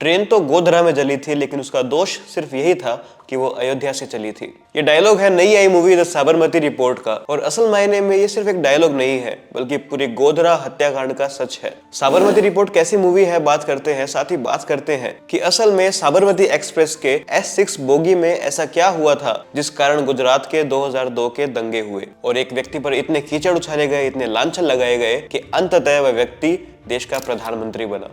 Train तो गोधरा में जली थी, लेकिन उसका दोष सिर्फ यही था कि वो अयोध्या से चली थी। ये डायलॉग है नई आई मूवी द साबरमती रिपोर्ट का, और असल मायने में ये सिर्फ एक डायलॉग नहीं है, बल्कि पूरी गोधरा हत्याकांड का सच है। साबरमती रिपोर्ट कैसी मूवी है बात करते हैं, साथ ही बात करते हैं कि असल में साबरमती एक्सप्रेस के S6 बोगी में ऐसा क्या हुआ था जिस कारण गुजरात के 2002 के दंगे हुए और एक व्यक्ति पर इतने कीचड़ उछाले गए, इतने लांछन लगाए गए कि अंततः वह व्यक्ति देश का प्रधानमंत्री बना।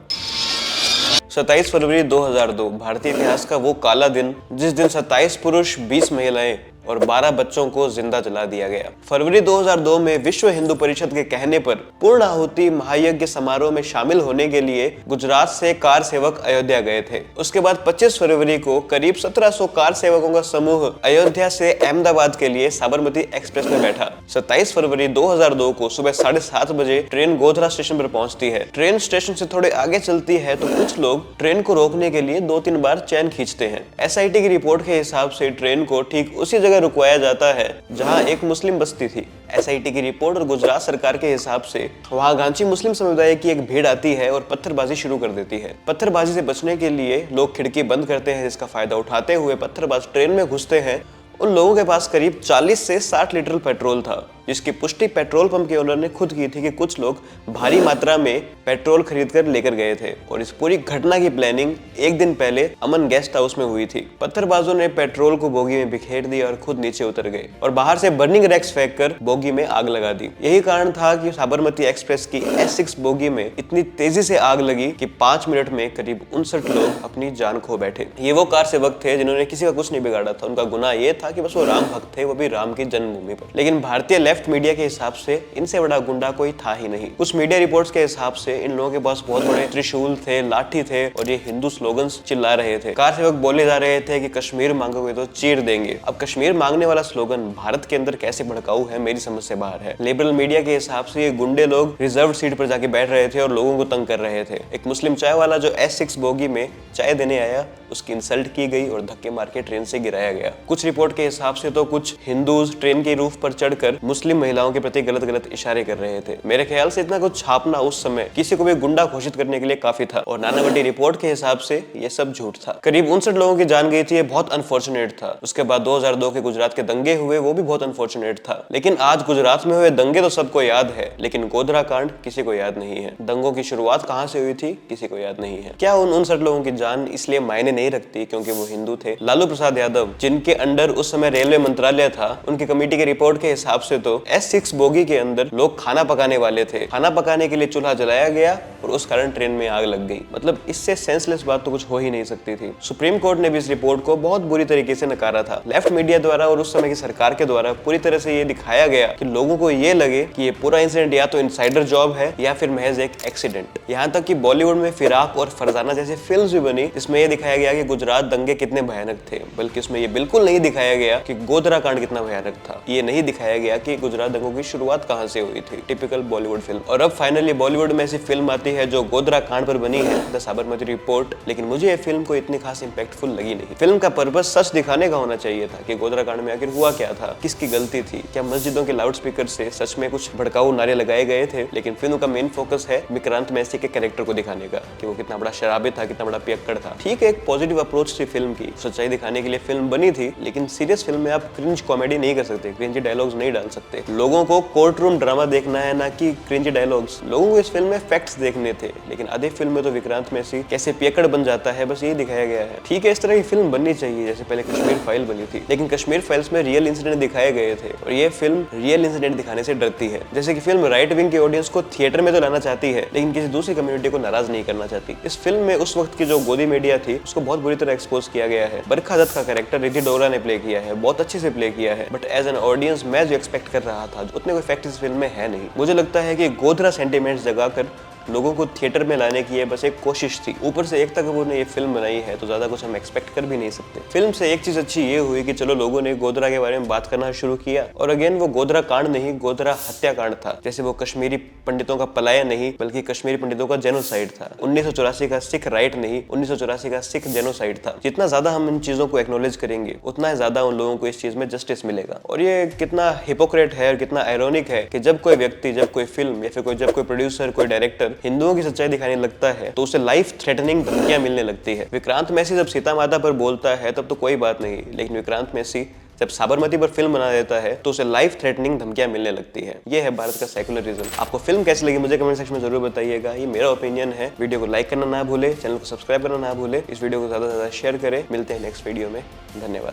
27 फरवरी 2002 भारतीय इतिहास का वो काला दिन जिस दिन 27 पुरुष, 20 महिलाएं और 12 बच्चों को जिंदा जला दिया गया। फरवरी 2002 में विश्व हिंदू परिषद के कहने पर पूर्ण आहुति महायज्ञ समारोह में शामिल होने के लिए गुजरात से कार सेवक अयोध्या गए थे। उसके बाद 25 फरवरी को करीब 1700 कार सेवकों का समूह अयोध्या से अहमदाबाद के लिए साबरमती एक्सप्रेस में बैठा। 27 फरवरी 2002 को सुबह 7:30 बजे ट्रेन गोधरा स्टेशन पर पहुंचती है। ट्रेन स्टेशन से थोड़े आगे चलती है तो कुछ लोग ट्रेन को रोकने के लिए 2-3 बार चैन खींचते हैं। SIT की रिपोर्ट के हिसाब से ट्रेन को ठीक उसी जगह रुकवाया जाता है जहां एक मुस्लिम बस्ती थी। SIT की रिपोर्ट और गुजरात सरकार के हिसाब से वहां गांची मुस्लिम समुदाय की एक भीड़ आती है और पत्थरबाजी शुरू कर देती है। पत्थरबाजी से बचने के लिए लोग खिड़की बंद करते हैं, जिसका फायदा उठाते हुए पत्थरबाज ट्रेन में घुसते हैं। उन लोगों के पास करीब 40 से 60 लीटर पेट्रोल था, जिसकी पुष्टि पेट्रोल पंप के ओनर ने खुद की थी कि कुछ लोग भारी मात्रा में पेट्रोल खरीद कर लेकर गए थे। और इस पूरी घटना की प्लानिंग एक दिन पहले अमन गेस्ट हाउस में हुई थी। पत्थरबाजों ने पेट्रोल को बोगी में बिखेर दिया और खुद नीचे उतर गए और बाहर से बर्निंग रैक्स फेंक कर बोगी में आग लगा दी। यही कारण था कि साबरमती एक्सप्रेस की S6 बोगी में इतनी तेजी से आग लगी कि 5 मिनट में करीब 59 लोग अपनी जान खो बैठे। ये वो कार सेवक थे जिन्होंने किसी का कुछ नहीं बिगाड़ा था। उनका गुनाह ये था कि बस वो राम भक्त थे, वो भी राम की जन्मभूमि पर। लेकिन भारतीय लेफ्ट मीडिया के हिसाब से इनसे बड़ा गुंडा कोई था ही नहीं। कुछ मीडिया रिपोर्ट्स के हिसाब से इन लोगों के पास बहुत बड़े त्रिशूल थे, लाठी थे और ये हिंदू स्लोगन्स चिल्ला रहे थे। कार सेवक बोले जा रहे थे कि कश्मीर मांगोगे तो चीर देंगे। अब कश्मीर मांगने वाला स्लोगन भारत के अंदर कैसे भड़काऊ है, मेरी समझ से बाहर है। लिबरल मीडिया के हिसाब से ये गुंडे लोग रिजर्व सीट पर जाके बैठ रहे थे और लोगों को तंग कर रहे थे। एक मुस्लिम चाय वाला जो S6 बोगी में चाय देने आया, उसकी इंसल्ट की गई और धक्के मार के ट्रेन से गिराया गया। कुछ रिपोर्ट के हिसाब से तो कुछ हिंदूज ट्रेन के रूफ पर चढ़कर मुस्लिम महिलाओं के प्रति गलत गलत इशारे कर रहे थे। मेरे ख्याल से इतना कुछ छापना उस समय किसी को भी गुंडा घोषित करने के लिए काफी था। और नानावटी रिपोर्ट के हिसाब से ये सब झूठ था। करीब 59 लोगों की जान गई थी, ये बहुत अनफॉर्चुनेट था। उसके बाद 2002 के गुजरात के दंगे हुए, वो भी बहुत अनफॉर्चुनेट था। लेकिन आज गुजरात में हुए दंगे तो सबको याद है, लेकिन गोधरा कांड किसी को याद नहीं है। दंगों की शुरुआत कहां से हुई थी किसी को याद नहीं है। क्या उन 59 लोगों की जान इसलिए मायने नहीं रखती क्योंकि वो हिंदू थे? लालू प्रसाद यादव, जिनके अंडर उस समय रेलवे मंत्रालय था, उनकी कमेटी के रिपोर्ट के हिसाब से तो S6 बोगी के अंदर लोग खाना पकाने वाले थे। खाना पकाने के लिए चूल्हा जलाया गया और उस कारण ट्रेन में आग लग गई। मतलब इससे सेंसलेस बात तो कुछ हो ही नहीं सकती थी। सुप्रीम कोर्ट ने भी इस रिपोर्ट को बहुत बुरी तरीके से नकारा था। लेफ्ट मीडिया द्वारा और उस समय की सरकार के द्वारा पूरी तरह से ये दिखाया गया कि लोगों को ये लगे कि ये पूरा इंसिडेंट या तो इनसाइडर जॉब है या फिर महज एक एक्सीडेंट। यहाँ तक कि बॉलीवुड में फिराक और फरजाना जैसी फिल्म्स भी बनी, जिसमें ये दिखाया गया कि गुजरात दंगे कितने भयानक थे। बल्कि उसमें ये बिल्कुल नहीं दिखाया गया कि गोधरा कांड कितना भयानक था। ये नहीं दिखाया गया कि गुजरात दंगों की शुरुआत कहां से हुई थी। Typical Bollywood film. और अब फाइनली बॉलीवुड में ऐसी फिल्म आती है जो गोधरा कांड पर बनी है, द साबरमती रिपोर्ट। लेकिन मुझे ये फिल्म को इतनी खास इंपैक्टफुल लगी नहीं। फिल्म का पर्पस सच दिखाने का होना चाहिए था कि गोधरा कांड में आखिर हुआ क्या था, किसकी गलती थी, क्या मस्जिदों के लाउड स्पीकर से सच में कुछ भड़काऊ नारे लगाए गए थे। लेकिन फिल्म का मेन फोकस है विक्रांत मैसी के कैरेक्टर को दिखाने का कि वो कितना बड़ा शराबी था, कितना बड़ा पियक्कड़ था। ठीक है, एक पॉजिटिव अप्रोच थी फिल्म की, सच्चाई दिखाने के लिए फिल्म बनी थी। लेकिन सीरियस फिल्म में आप क्रिंज कॉमेडी नहीं कर सकते, क्रिंज डायलॉग्स नहीं डाल सकते। लोगों को कोर्ट रूम ड्रामा देखना है, ना कि क्रिंज डायलॉग्स। लोगों को इस फिल्म में फैक्ट्स देखने थे। लेकिन आधे फिल्म में तो विक्रांत मैसी कैसे पियक्कड़ बन जाता है, बस यही दिखाया गया है। ठीक है, इस तरह की फिल्म बननी चाहिए जैसे पहले कश्मीर फाइल बनी थी। लेकिन कश्मीर फाइल्स में रियल इंसिडेंट दिखाए गए थे और ये फिल्म रियल इंसिडेंट दिखाने से डरती है। जैसे कि फिल्म राइट विंग के ऑडियंस को थिएटर में तो लाना चाहती है, लेकिन किसी दूसरी कम्युनिटी को नाराज नहीं करना चाहती। इस फिल्म में उस वक्त की जो गोदी मीडिया थी उसको बहुत बुरी तरह एक्सपोज किया गया है। बरखा दत्त का कैरेक्टर रिद्धि डोगरा ने प्ले किया है, बहुत अच्छे से प्ले किया है। बट एज एन ऑडियंस मैं जो एक्सपेक्ट कर रहा था उतने कोई फैक्ट इस फिल्म में है नहीं। मुझे लगता है कि गोधरा सेंटिमेंट्स जगाकर लोगों को थिएटर में लाने की ये बस एक कोशिश थी। ऊपर से एकता कपूर ने ये फिल्म बनाई है तो ज्यादा कुछ हम एक्सपेक्ट कर भी नहीं सकते। फिल्म से एक चीज अच्छी ये हुई कि चलो लोगों ने गोधरा के बारे में बात करना शुरू किया। और अगेन वो गोधरा कांड नहीं, गोधरा हत्याकांड था। जैसे वो कश्मीरी पंडितों का पलायन नहीं, बल्कि कश्मीरी पंडितों का जेनोसाइड था। 1984 का सिख राइट नहीं, 1984 का सिख जेनोसाइड था। जितना ज्यादा हम इन चीजों को एक्नॉलेज करेंगे उतना ज्यादा उन लोगों को इस चीज में जस्टिस मिलेगा। और ये कितना हिपोक्रेट है और कितना आयरोनिक है कि जब कोई व्यक्ति, जब कोई फिल्म या फिर जब कोई प्रोड्यूसर, कोई डायरेक्टर अगर हिंदुओं की सच्चाई दिखाने लगता है तो उसे लाइफ थ्रेटनिंग धमकियां मिलने लगती है। विक्रांत मैसी जब सीता माता पर बोलता है तब तो कोई बात नहीं, लेकिन विक्रांत मैसी जब साबरमती पर फिल्म बना देता है तो उसे लाइफ थ्रेटनिंग धमकियां मिलने लगती है। ये है भारत का सेकुलरिज्म। आपको फिल्म कैसी लगी मुझे कमेंट सेक्शन में जरूर बताइएगा। ये मेरा ओपिनियन है। वीडियो को लाइक करना ना भूले, चैनल को सब्सक्राइब करना ना भूले, इस वीडियो को ज्यादा से ज्यादा शेयर करें। मिलते हैं नेक्स्ट वीडियो में। धन्यवाद।